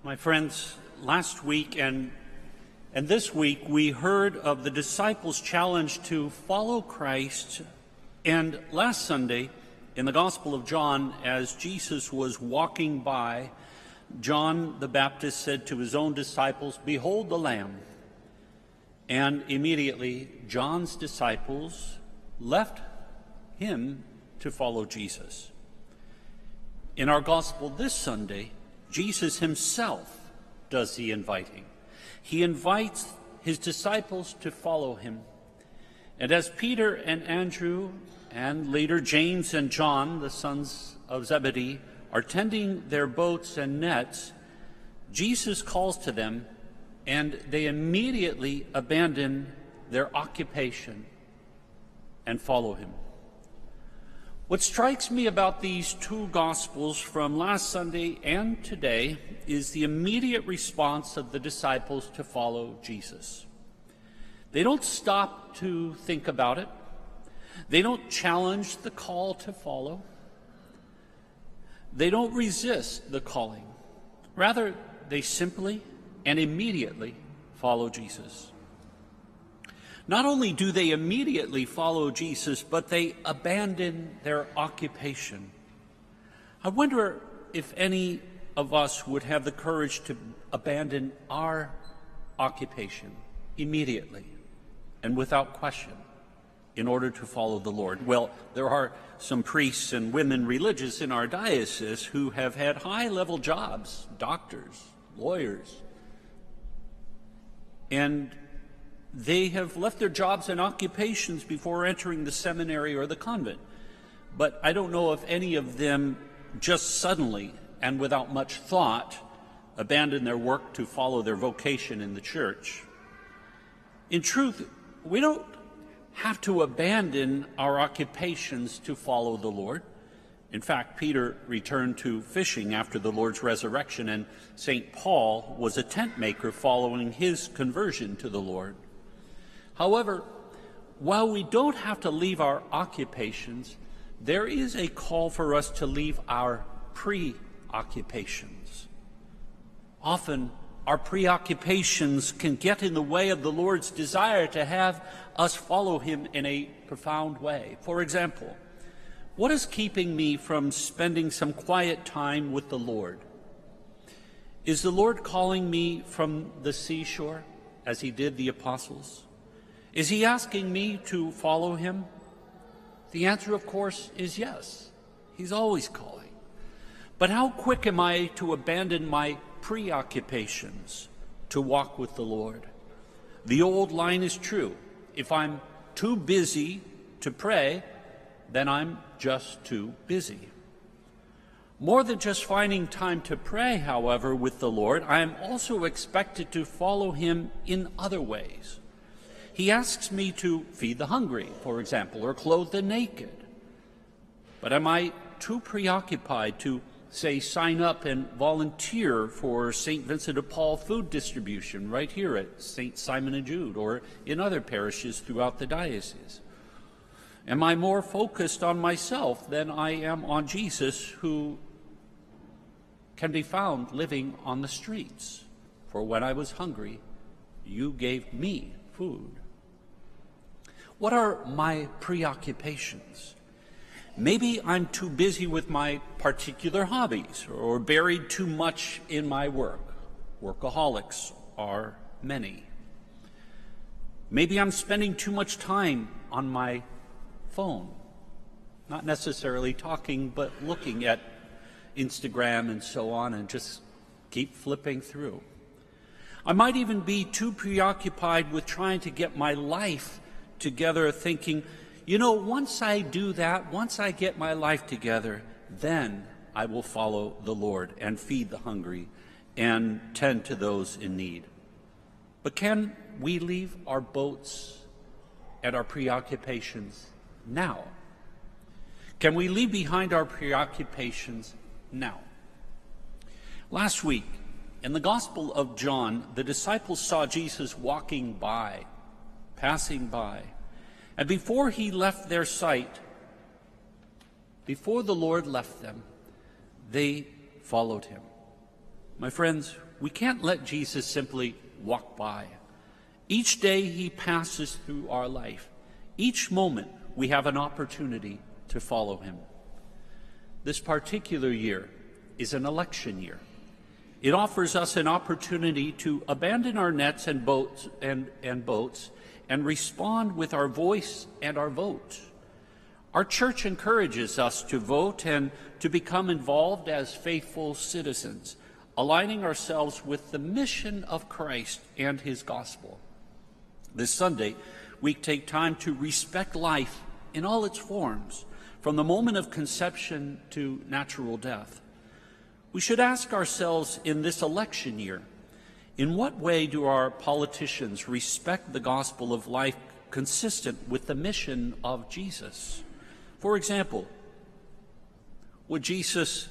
My friends, last week and this week we heard of the disciples' challenge to follow Christ. And last Sunday, in the Gospel of John, as Jesus was walking by, John the Baptist said to his own disciples, "Behold the Lamb." And immediately John's disciples left him to follow Jesus. In our Gospel this Sunday, Jesus himself does the inviting. He invites his disciples to follow him. And as Peter and Andrew and later James and John, the sons of Zebedee, are tending their boats and nets, Jesus calls to them, and they immediately abandon their occupation and follow him. What strikes me about these two Gospels from last Sunday and today is the immediate response of the disciples to follow Jesus. They don't stop to think about it. They don't challenge the call to follow. They don't resist the calling. Rather, they simply and immediately follow Jesus. Not only do they immediately follow Jesus, but they abandon their occupation. I wonder if any of us would have the courage to abandon our occupation immediately and without question in order to follow the Lord. Well, there are some priests and women religious in our diocese who have had high-level jobs, doctors, lawyers, and they have left their jobs and occupations before entering the seminary or the convent. But I don't know if any of them just suddenly and without much thought abandon their work to follow their vocation in the church. In truth, we don't have to abandon our occupations to follow the Lord. In fact, Peter returned to fishing after the Lord's resurrection, and St. Paul was a tent maker following his conversion to the Lord. However, while we don't have to leave our occupations, there is a call for us to leave our preoccupations. Often, our preoccupations can get in the way of the Lord's desire to have us follow him in a profound way. For example, what is keeping me from spending some quiet time with the Lord? Is the Lord calling me from the seashore, as he did the apostles? Is he asking me to follow him? The answer, of course, is yes. He's always calling. But how quick am I to abandon my preoccupations to walk with the Lord? The old line is true. If I'm too busy to pray, then I'm just too busy. More than just finding time to pray, however, with the Lord, I am also expected to follow him in other ways. He asks me to feed the hungry, for example, or clothe the naked. But am I too preoccupied to, say, sign up and volunteer for St. Vincent de Paul food distribution right here at St. Simon and Jude or in other parishes throughout the diocese? Am I more focused on myself than I am on Jesus, who can be found living on the streets? For when I was hungry, you gave me food. What are my preoccupations? Maybe I'm too busy with my particular hobbies or buried too much in my work. Workaholics are many. Maybe I'm spending too much time on my phone, not necessarily talking, but looking at Instagram and so on, and just keep flipping through. I might even be too preoccupied with trying to get my life together, thinking, once I do that, once I get my life together, then I will follow the Lord and feed the hungry and tend to those in need. But can we leave our boats and our preoccupations now? Can we leave behind our preoccupations now? Last week, in the Gospel of John, the disciples saw Jesus walking by, passing by, and before he left their sight, before the Lord left them, they followed him. My friends, we can't let Jesus simply walk by. Each day he passes through our life. Each moment we have an opportunity to follow him. This particular year is an election year. It offers us an opportunity to abandon our nets and boats and respond with our voice and our vote. Our church encourages us to vote and to become involved as faithful citizens, aligning ourselves with the mission of Christ and his gospel. This Sunday, we take time to respect life in all its forms, from the moment of conception to natural death. We should ask ourselves in this election year, in what way do our politicians respect the gospel of life consistent with the mission of Jesus? For example, would Jesus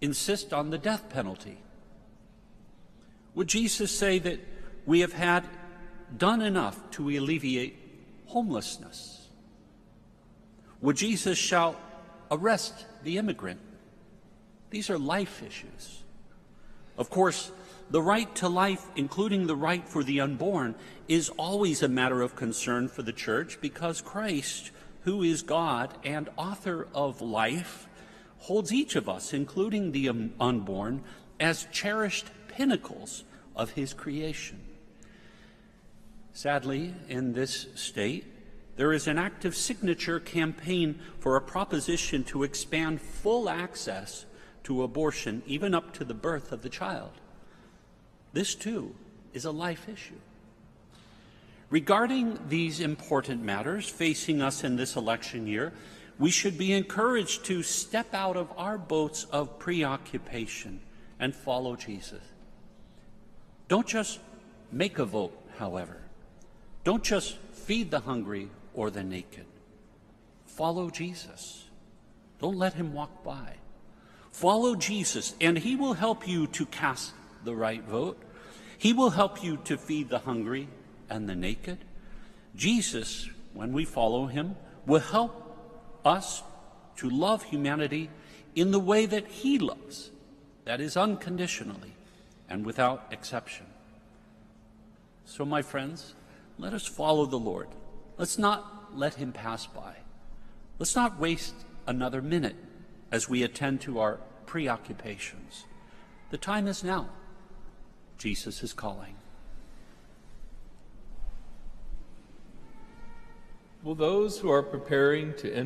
insist on the death penalty? Would Jesus say that we have done enough to alleviate homelessness? Would Jesus shout, "Arrest the immigrant"? These are life issues. Of course, the right to life, including the right for the unborn, is always a matter of concern for the Church because Christ, who is God and author of life, holds each of us, including the unborn, as cherished pinnacles of his creation. Sadly, in this state, there is an active signature campaign for a proposition to expand full access to abortion, even up to the birth of the child. This, too, is a life issue. Regarding these important matters facing us in this election year, we should be encouraged to step out of our boats of preoccupation and follow Jesus. Don't just make a vote, however. Don't just feed the hungry or the naked. Follow Jesus. Don't let him walk by. Follow Jesus, and he will help you to cast the right vote. He will help you to feed the hungry and the naked. Jesus, when we follow him, will help us to love humanity in the way that he loves, that is, unconditionally and without exception. So, my friends, let us follow the Lord. Let's not let him pass by. Let's not waste another minute as we attend to our preoccupations. The time is now. Jesus is calling. Will those who are preparing to enter